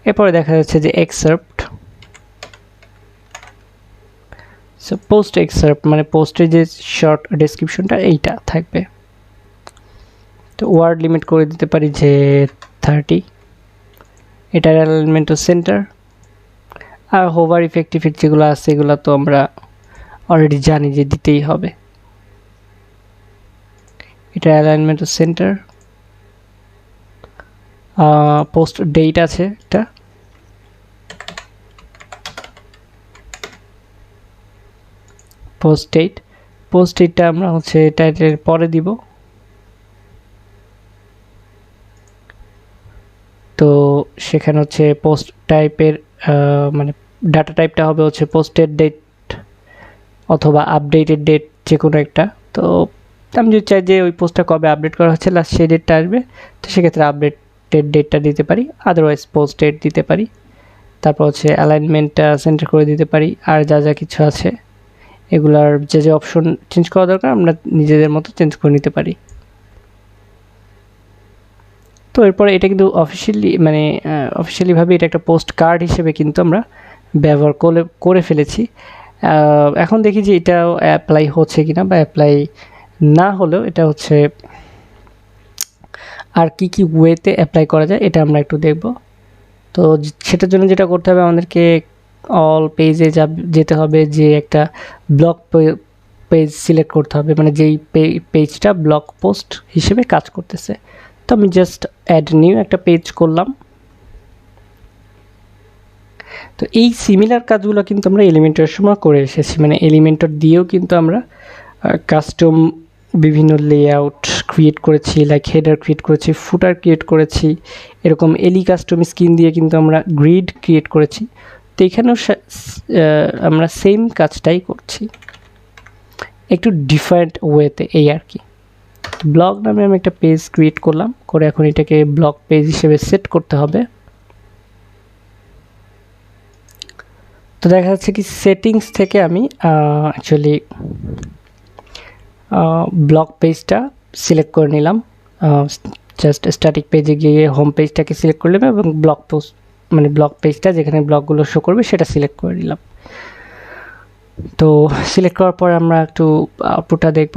এরপরে দেখা যাচ্ছে যে এক্সার্প্ট, সো পোস্ট এক্সার্প্ট মানে পোস্টের যে শর্ট ডেসক্রিপশনটা এইটা থাকবে। তো ওয়ার্ড লিমিট করে দিতে পারি যে 30, এটার অ্যালাইনমেন্ট ও সেন্টার। আর হোভার ইফেক্ট যেগুলো আছে এগুলো তো আমরা অলরেডি জানি যে দিতেই হবে। এটার অ্যালাইনমেন্ট ও সেন্টার। পোস্ট ডেট আছে একটা, পোস্ট ডেটটা আমরা হচ্ছে টাইটেলের পরে দিব। তো সেখানে হচ্ছে পোস্ট টাইপের মানে ডাটা টাইপটা হবে হচ্ছে পোস্টেড ডেট অথবা আপডেটেড ডেট, যে কোনো একটা। তো আমি যদি চাই যে ওই পোস্টটা কবে আপডেট করা হচ্ছে লাস্ট সেই ডেটটা আসবে, তো সেক্ষেত্রে আপডেটেড ডেটটা দিতে পারি, আদারওয়াইজ পোস্ট ডেট দিতে পারি। তারপর হচ্ছে অ্যালাইনমেন্টটা সেন্টার করে দিতে পারি, আর যা যা কিছু আছে এগুলার যে যে অপশন চেঞ্জ করা দরকার আমরা নিজেদের মতো চেঞ্জ করে নিতে পারি। তো এরপরে এটা কিন্তু অফিসিয়ালিভাবে এটা একটা পোস্ট কার্ড হিসেবে কিন্তু আমরা ব্যবহার করে ফেলেছি। এখন দেখি যে এটাও অ্যাপ্লাই হচ্ছে কিনা, বা অ্যাপ্লাই না হলেও এটা হচ্ছে আর কি কি ওয়েতে অ্যাপ্লাই করা যায় এটা আমরা একটু দেখব। তো সেটার জন্য যেটা করতে হবে, আমাদেরকে অল পেজে যেতে হবে, যে একটা ব্লগ পেজ সিলেক্ট করতে হবে, মানে যেই পেজটা ব্লগ পোস্ট হিসেবে কাজ করতেছে। তো আমি জাস্ট অ্যাড নিউ একটা পেজ করলাম। তো এই সিমিলার কাজগুলো কিন্তু আমরা এলিমেন্টরের সময় করে এসেছি, মানে এলিমেন্টর দিয়েও কিন্তু আমরা কাস্টম বিভিন্ন লেআউট ক্রিয়েট করেছি, লাইক হেডার ক্রিয়েট করেছি, ফুটার ক্রিয়েট করেছি, এরকম এলি কাস্টম স্ক্রিন দিয়ে কিন্তু আমরা গ্রিড ক্রিয়েট করেছি। তো এখানেও আমরা সেম কাজটাই করছি, একটু ডিফারেন্ট ওয়েতে, এই আর কি। ব্লগ নামে আমি একটা পেজ ক্রিয়েট করলাম, করে এখন এটাকে ব্লগ পেজ হিসেবে সেট করতে হবে। তো দেখা যাচ্ছে কি সেটিংস থেকে আমি অ্যাকচুয়ালি ব্লগ পেজটা সিলেক্ট করে নিলাম। জাস্ট স্ট্যাটিক পেজে গিয়ে হোম পেজটাকে সিলেক্ট করে নিলাম এবং ব্লগ পোস্ট মানে ব্লগ পেজটা যেখানে ব্লগগুলো শো করবে সেটা সিলেক্ট করে নিলাম। তো সিলেক্ট করার পর আমরা একটু আউটপুটটা দেখব।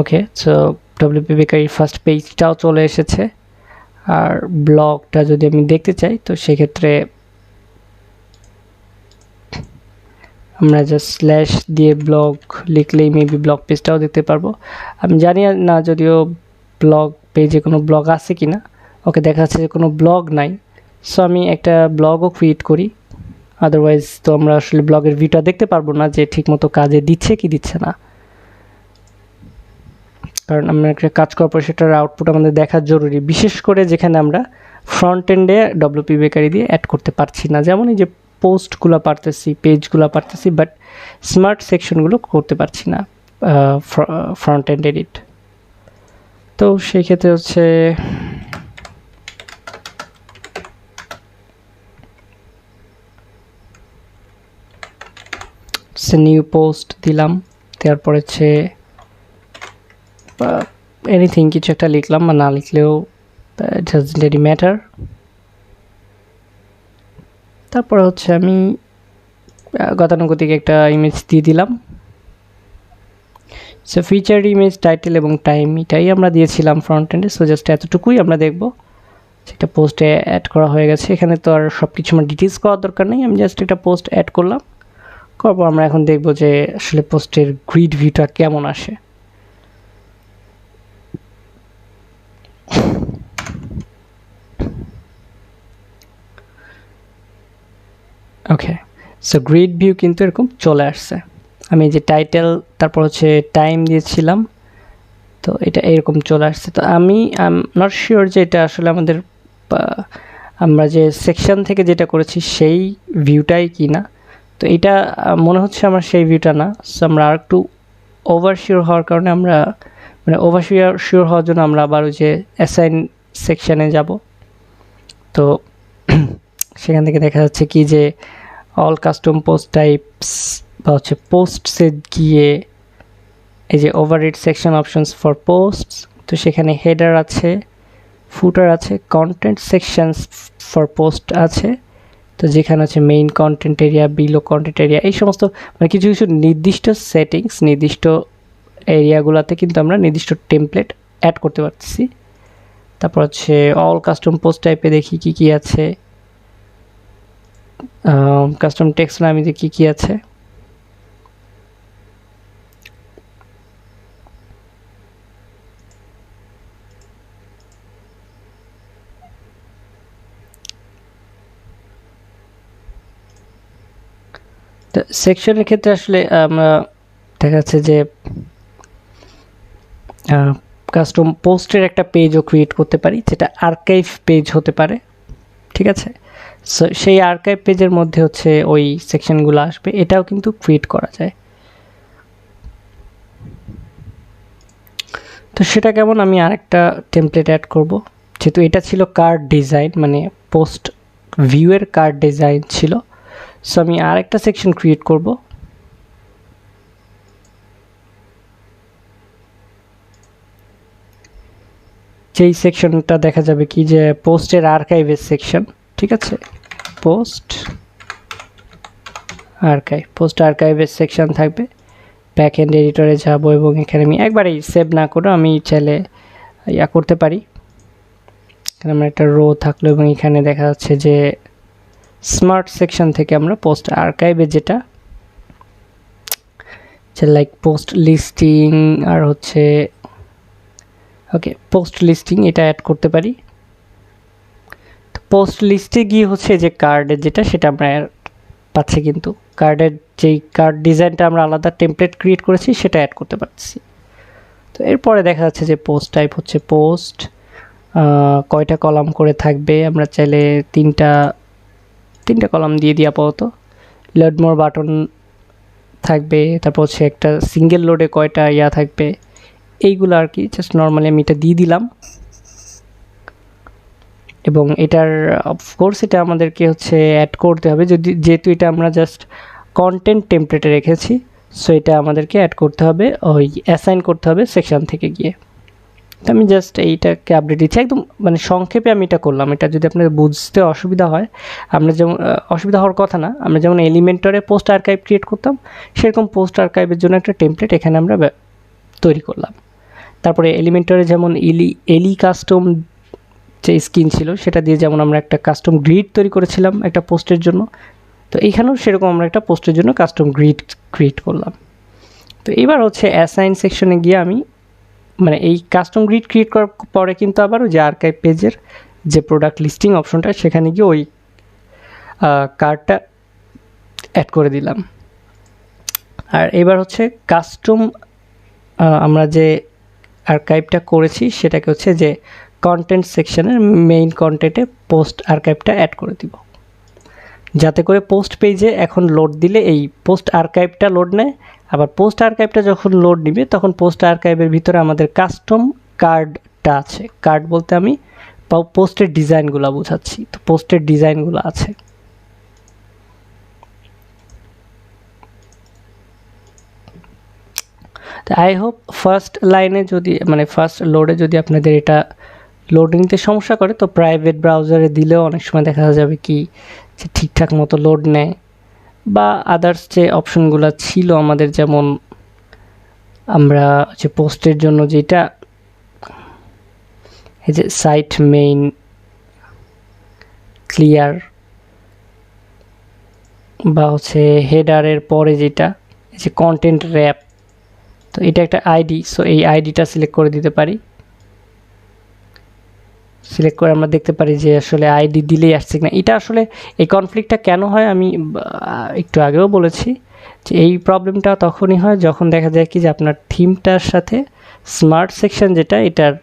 ওকে, সো ডব্লিউপি বেকারির ফার্স্ট পেজটাও চলে এসেছে। আর ব্লগটা যদি আমি দেখতে চাই তো সেক্ষেত্রে আমরা জাস্ট স্ল্যাশ দিয়ে ব্লগ লিখলেই মেবি ব্লগ পেজটাও দেখতে পারবো। আমি জানি না যদিও ব্লগ পেজে কোনো ব্লগ আছে কি না। ওকে, দেখা যাচ্ছে যে কোনো ব্লগ নাই, সো আমি একটা ব্লগও ক্রিয়েট করি। আদারওয়াইজ তো আমরা আসলে ব্লগের ভিডিওটা দেখতে পারবো না যে ঠিকমতো কাজে দিচ্ছে কি দিচ্ছে না, কারণ আমরা একটা কাজ করার পর সেটার আউটপুট আমাদের দেখা জরুরি, বিশেষ করে যেখানে আমরা ফ্রন্ট এন্ডে ডব্লিউপি বেকারি দিয়ে অ্যাড করতে পারছি না। যেমন এই যে পোস্টগুলো পারতেছি, পেজগুলো পারতেছি, বাট স্মার্ট সেকশনগুলো করতে পারছি না ফ্রন্ট এন্ড এডিট। তো সেই ক্ষেত্রে হচ্ছে নিউ পোস্ট দিলাম, তারপর হচ্ছে এনিথিং কিছু একটা লিখলাম, বা না লিখলেও ডাজন্ট রিয়েলি ম্যাটার। তারপর হচ্ছে আমি গতানুগতিক একটা ইমেজ দিয়ে দিলাম। সো ফিচার ইমেজ টাইটেল এবং টাইম এটাই আমরা দিয়েছিলাম ফ্রন্ট এন্ডে, সো জাস্ট এতটুকুই আমরা দেখব। সেটা পোস্টে অ্যাড করা হয়ে গেছে। এখানে তো আর সব কিছু আমার ডিটেলস করার দরকার নেই, আমি জাস্ট একটা পোস্ট অ্যাড করলাম। করবো আমরা এখন দেখব যে আসলে পোস্টের গ্রিড ভিউটা কেমন আসে। ওকে, সো গ্রিড ভিউ কিন্তু এরকম চলে আসছে। আমি যে টাইটেল তারপর হচ্ছে টাইম দিয়েছিলাম, তো এটা এরকম চলে আসছে। তো আমি নট শিওর যে এটা আসলে আমাদের আমরা যে সেকশন থেকে যেটা করেছি সেই ভিউটাই কি না। তো এটা মনে হচ্ছে আমার সেই ভিউটা না। সো আমরা আর একটু ওভার শিওর হওয়ার কারণে আমরা মানে ওভার শিওর হওয়ার জন্য আমরা আবার ওই যে অ্যাসাইন সেকশানে যাব। তো সেখান থেকে দেখা যাচ্ছে কি যে অল কাস্টম পোস্ট টাইপস বা হচ্ছে পোস্টসে গিয়ে এই যে overread section options for posts, তো সেখানে হেডার আছে, ফুটার আছে, কন্টেন্ট সেকশনস ফর পোস্ট আছে। তো যেখানে আছে main content area, below content area, এই সমস্ত মানে কিছু কিছু নির্দিষ্ট সেটিংস, নির্দিষ্ট এরিয়াগুলোতে কিন্তু আমরা নির্দিষ্ট টেমপ্লেট অ্যাড করতে পারতেছি। তারপর হচ্ছে অল কাস্টম পোস্ট টাইপে দেখি কি কি আছে, কাস্টম টেক্সট নামে যে কি কি আছে। তো সেকশনের ক্ষেত্রে আসলে আমরা দেখা যাচ্ছে যে কাস্টম পোস্টের একটা পেজও ক্রিয়েট করতে পারি, যেটা আর্কাইভ পেজ হতে পারে। ঠিক আছে, সো সেই আর্কাইভ পেজের মধ্যে হচ্ছে ওই সেকশনগুলো আসবে, এটাও কিন্তু ক্রিয়েট করা যায়। তো সেটা কেমন, আমি আরেকটা টেমপ্লেট অ্যাড করব। যেহেতু এটা ছিল কার্ড ডিজাইন, মানে পোস্ট ভিউয়ের কার্ড ডিজাইন ছিল, সো আমি আরেকটা সেকশন ক্রিয়েট করব। যেই সেকশনটা দেখা যাবে কি যে পোস্টের আর্কাইভের সেকশন। ঠিক আছে, পোস্ট আর্কাইভের সেকশন থাকবে। ব্যাক এন্ড এডিটরে যাব এবং এখানে আমি একবারেই সেভ না করে আমি চাইলে ইয়া করতে পারি। এখানে আমার একটা রো থাকলো এবং এখানে দেখা যাচ্ছে যে স্মার্ট সেকশন থেকে আমরা পোস্ট আর্কাইভে যেটা লাইক পোস্ট লিস্টিং আর হচ্ছে ওকে পোস্ট লিস্টিং এটা অ্যাড করতে পারি। তো পোস্ট লিস্টে গিয়ে হচ্ছে যে কার্ডের যেটা সেটা আমরা পাচ্ছি, কিন্তু কার্ডের যেই কার্ড ডিজাইনটা আমরা আলাদা টেমপ্লেট ক্রিয়েট করেছি সেটা অ্যাড করতে পারছি। তো এরপরে দেখা যাচ্ছে যে পোস্ট টাইপ হচ্ছে পোস্ট, কয়টা কলাম করে থাকবে, আমরা চাইলে তিনটা কলাম দিয়ে দিই আপাতত। লোড মোর বাটন থাকবে, তারপর হচ্ছে একটা সিঙ্গেল লোডে কয়টা ইয়া থাকবে, এইগুলো আর কি জাস্ট নর্মালি আমি এটা দিয়ে দিলাম। এবং এটার অফকোর্স এটা আমাদেরকে হচ্ছে অ্যাড করতে হবে, যেহেতু এটা আমরা জাস্ট কন্টেন্ট টেমপ্লেটে রেখেছি, সো এটা আমাদেরকে অ্যাড করতে হবে, ওই অ্যাসাইন করতে হবে সেকশন থেকে গিয়ে। তো আমি জাস্ট এইটাকে আপডেট দিচ্ছি একদম মানে সংক্ষেপে আমি এটা করলাম। এটা যদি আপনাদের বুঝতে অসুবিধা হয়, আমরা যেমন অসুবিধা হওয়ার কথা না, আমরা যেমন এলিমেন্টরে পোস্ট আর্কাইভ ক্রিয়েট করতাম সেরকম পোস্ট আর্কাইভের জন্য একটা টেমপ্লেট এখানে আমরা তৈরি করলাম। তারপরে এলিমেন্টরে যেমন এলি কাস্টম যে স্কিন ছিল সেটা দিয়ে যেমন আমরা একটা কাস্টম গ্রিড তৈরি করেছিলাম একটা পোস্টের জন্য, তো এইখানেও সেরকম আমরা একটা পোস্টের জন্য কাস্টম গ্রিড ক্রিয়েট করলাম। তো এবার হচ্ছে অ্যাসাইন সেকশনে গিয়ে আমি মানে এই কাস্টম গ্রিড ক্রিয়েট করার পরে কিন্তু আবার ওই যে আর্কাইভ পেজের যে প্রোডাক্ট লিস্টিং অপশনটা সেখানে গিয়ে ওই কার্ডটা অ্যাড করে দিলাম। আর এবার হচ্ছে কাস্টম আমরা যে আর্কাইভটা করেছি সেটাকে হচ্ছে যে কন্টেন্ট সেকশনের মেইন কন্টেন্টে পোস্ট আর্কাইভটা অ্যাড করে দিব, যাতে করে পোস্ট পেজে এখন লোড দিলে এই পোস্ট আর্কাইভটা লোড নেয়। আবার পোস্ট আর্কাইভটা যখন লোড নিবে তখন পোস্ট আর্কাইভের ভিতরে আমাদের কাস্টম কার্ডটা আছে। কার্ড বলতে আমি পোস্টের ডিজাইনগুলো বোঝাচ্ছি, তো পোস্টের ডিজাইনগুলো আছে। তো আই হোপ ফার্স্ট লাইনে যদি মানে ফার্স্ট লোডে যদি আপনাদের এটা লোড নিতে সমস্যা করে, তো প্রাইভেট ব্রাউজারে দিলেও অনেক সময় দেখা যাবে কি যে ঠিকঠাক মতো লোড নেয়। বা আদার্স যে অপশনগুলো ছিল আমাদের, যেমন আমরা যে পোস্টের জন্য যেটা এই যে সাইট মেইন ক্লিয়ার বা হচ্ছে হেডারের পরে যেটা এই যে কন্টেন্ট র্যাপ, তো এটা একটা আইডি, সো এই আইডিটা সিলেক্ট করে দিতে পারি। সিলেক্ট করে আমরা দেখতে পারি যে আসলে আইডি দিলেই আসছে কিনা। এটা আসলে এই কনফ্লিক্টটা কেন হয় আমি একটু আগেও বলেছি যে এই প্রবলেমটা তখনই হয় যখন দেখা যায় কি যে আপনার থিমটার সাথে স্মার্ট সেকশন যেটা এটার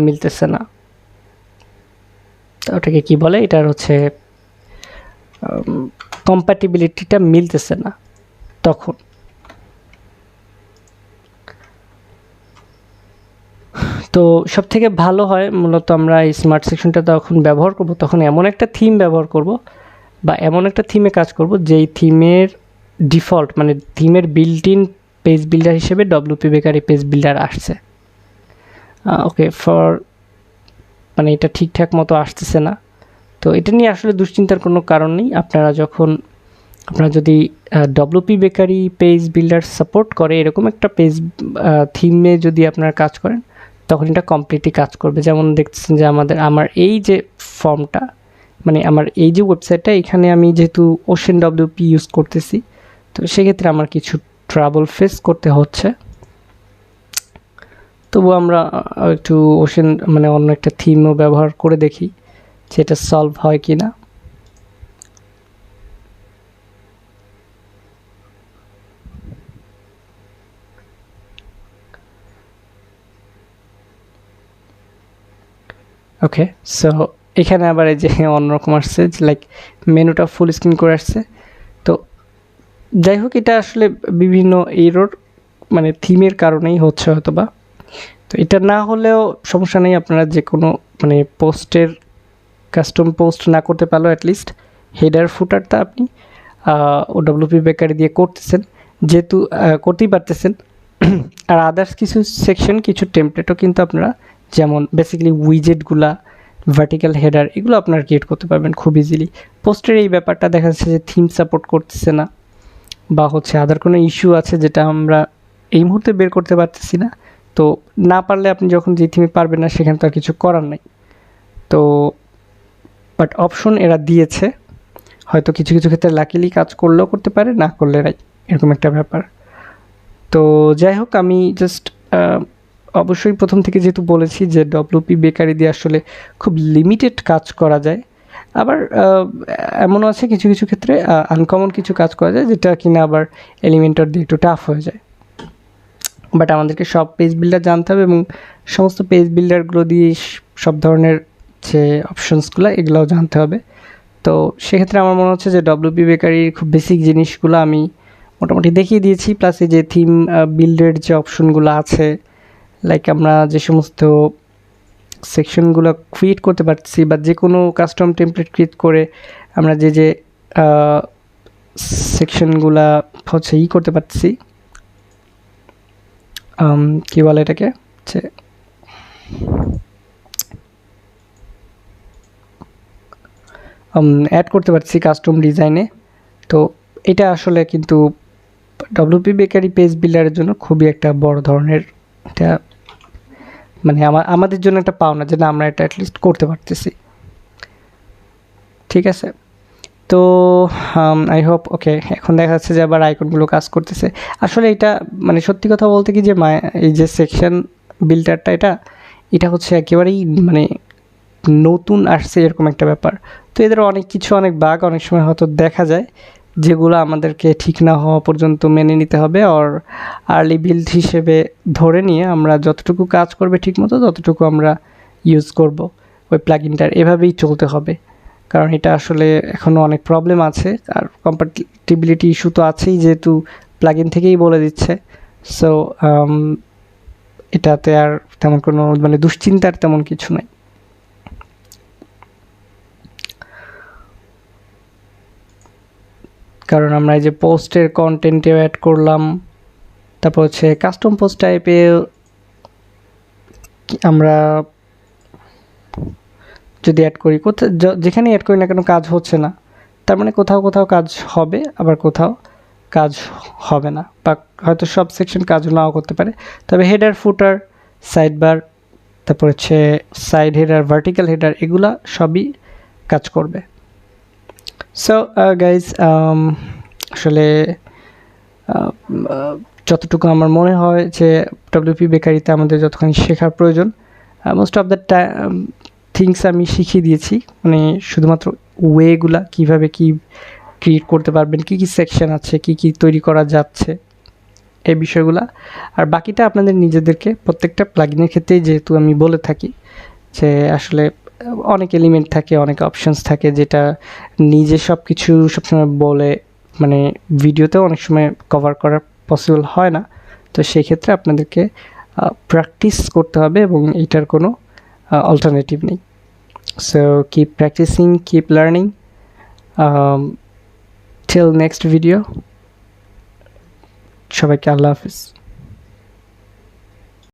মিলতেছে না। ওটাকে কি বলে, এটার হচ্ছে কম্প্যাটিবিলিটিটা মিলতেছে না তখন। তো সব থেকে ভালো হয় মূলত আমরা এই স্মার্ট সেকশনটা তখন ব্যবহার করব, তখন এমন একটা থিম ব্যবহার করব বা এমন একটা থিমে কাজ করব যেই থিমের ডিফল্ট মানে থিমের বিল্ট ইন পেজ বিল্ডার হিসেবে ডব্লিউপি বেকারি পেজ বিল্ডার আসছে। ওকে ফর মানে এটা ঠিকঠাক মতো আসতেছে না, তো এটা নিয়ে আসলে দুশ্চিন্তার কোনো কারণ নেই। আপনারা যদি WP bakery page builder support করে এরকম একটা পেজ থিমে যদি আপনারা কাজ করেন তখন এটা কমপ্লিটলি কাজ করবে। যেমন দেখতেছেন যে আমার এই যে ফর্মটা মানে আমার এই যে ওয়েবসাইটটা, এখানে আমি যেহেতু ওশেন ডব্লিউপি ইউজ করতেছি তো সেক্ষেত্রে আমার কিছু ট্রাবল ফেস করতে হচ্ছে। তবু আমরা একটু ওশেন মানে অন্য একটা থিমও ব্যবহার করে দেখি যে এটা সলভ হয় কি না। ওকে সো এখানে আবার এই যে অন্যরকম আসছে, লাইক মেনুটা ফুল স্ক্রিন করে আসছে। তো যাই হোক এটা আসলে বিভিন্ন এরর মানে থিমের কারণেই হচ্ছে হয়তো বা। তো এটা না হলেও সমস্যা নেই, আপনারা যে কোনো মানে পোস্টের কাস্টম পোস্ট না করতে পারলেও অ্যাটলিস্ট হেডার ফুটারটা আপনি ওডব্লিউপি বেকারি দিয়ে করতেছেন, যেহেতু করতেই পারতেছেন। আর আদার্স কিছু সেকশন কিছু টেমপ্লেটও কিন্তু আপনারা যেমন বেসিক্যালি উইজেটগুলা ভার্টিক্যাল হেডার এগুলো আপনারা ক্রিয়েট করতে পারবেন খুব ইজিলি। পোস্টের এই ব্যাপারটা দেখা যাচ্ছে যে থিম সাপোর্ট করতেছে না বা হচ্ছে আদার কোনো ইস্যু আছে যেটা আমরা এই মুহূর্তে বের করতে পারতেছি না। তো না পারলে আপনি যখন যে থিমে পারবেন না সেখানে তো আর কিছু করার নেই। তো বাট অপশন এরা দিয়েছে, হয়তো কিছু কিছু ক্ষেত্রে লাকিলি কাজ করলেও করতে পারে, না করলে নাই, এরকম একটা ব্যাপার। তো যাই হোক আমি জাস্ট অবশ্যই প্রথম থেকে যেহেতু বলেছি যে ডব্লিউপি বেকারি দিয়ে আসলে খুব লিমিটেড কাজ করা যায়, আবার এমনও আছে কিছু কিছু ক্ষেত্রে আনকমন কিছু কাজ করা যায় যেটা কিনা আবার এলিমেন্টর দিয়ে একটু টাফ হয়ে যায়। বাট আমাদেরকে সব পেজ বিল্ডার জানতে হবে এবং সমস্ত পেজ বিল্ডারগুলো দিয়ে সব ধরনের যে অপশনসগুলো এগুলোও জানতে হবে। তো সেক্ষেত্রে আমার মনে হচ্ছে যে ডব্লিউপি বেকারির খুব বেসিক জিনিসগুলো আমি মোটামুটি দেখিয়ে দিয়েছি, প্লাস এই যে থিম বিল্ডের যে অপশনগুলো আছে, লাইক আমরা যে সমস্ত সেকশনগুলো ক্রিয়েট করতে পারছি বা যে কোনো কাস্টম টেমপ্লেট ক্রিয়েট করে আমরা যে সেকশনগুলা হচ্ছে করতে পারছি, কী বলে এটাকে হচ্ছে অ্যাড করতে পারছি কাস্টম ডিজাইনে। তো এটা আসলে কিন্তু ডব্লিউপি বেকারি পেজ বিল্ডারের জন্য খুবই একটা বড় ধরনের এটা মানে আমাদের জন্য একটা পাওনা যে না আমরা এটা অ্যাটলিস্ট করতে পারতেছি। ঠিক আছে, তো আই হোপ ওকে এখন দেখা যাচ্ছে যে আবার আইকনগুলো কাজ করতেছে। আসলে এটা মানে সত্যি কথা বলতে কি যে এই যে সেকশন বিল্ডারটা এটা হচ্ছে একেবারেই মানে নতুন আসছে এরকম একটা ব্যাপার। তো এদের অনেক বাগ অনেক সময় হয়তো দেখা যায় যেগুলো আমাদেরকে ঠিক না হওয়া পর্যন্ত মেনে নিতে হবে, আর আর্লি বিল্ড হিসেবে ধরে নিয়ে আমরা যতটুকু কাজ করবে ঠিকমতো ততটুকু আমরা ইউজ করব ওই প্লাগইনটার, এভাবেই চলতে হবে। কারণ এটা আসলে এখনও অনেক প্রবলেম আছে আর কম্প্যাটিবিলিটি ইস্যু তো আছেই, যেহেতু প্লাগইন থেকেই বলে দিচ্ছে। সো এটাতে আর তেমন কোনো মানে দুশ্চিন্তার তেমন কিছু নাই। কারণ আমরা এই যে পোস্টের কন্টেন্টেও অ্যাড করলাম, তারপর হচ্ছে কাস্টম পোস্ট টাইপে আমরা যদি অ্যাড করি, কোথাও যেখানেই অ্যাড করি না কেন কাজ হচ্ছে না, তার মানে কোথাও কাজ হবে আবার কোথাও কাজ হবে না, বা হয়তো সব সেকশন কাজ নাও করতে পারে। তবে হেডার ফুটার সাইড বার তারপর হচ্ছে সাইড হেডার, ভার্টিক্যাল হেডার, এগুলা সবই কাজ করবে। সো গাইজ আসলে যতটুকু আমার মনে হয় যে ডব্লিউপি বেকারিতে আমাদের যতখানি শেখার প্রয়োজন, মোস্ট অফ দ্য থিংস আমি শিখিয়ে দিয়েছি। মানে শুধুমাত্র ওয়েগুলা কীভাবে কি ক্রিয়েট করতে পারবেন, কী কী সেকশন আছে, কী কী তৈরি করা যাচ্ছে, এই বিষয়গুলা। আর বাকিটা আপনাদের নিজেদেরকে প্রত্যেকটা প্লাগইনের ক্ষেত্রেই যেহেতু আমি বলে থাকি যে আসলে অনেক এলিমেন্ট থাকে, অনেক অপশনস থাকে, যেটা নিজে সব কিছু সবসময় বলে মানে ভিডিওতেও অনেক সময় কভার করা পসিবল হয় না। তো সেই ক্ষেত্রে আপনাদেরকে প্র্যাকটিস করতে হবে এবং এইটার কোনো অল্টারনেটিভ নেই। So keep practising, keep learning. till next video, সবাইকে আল্লাহ হাফিজ।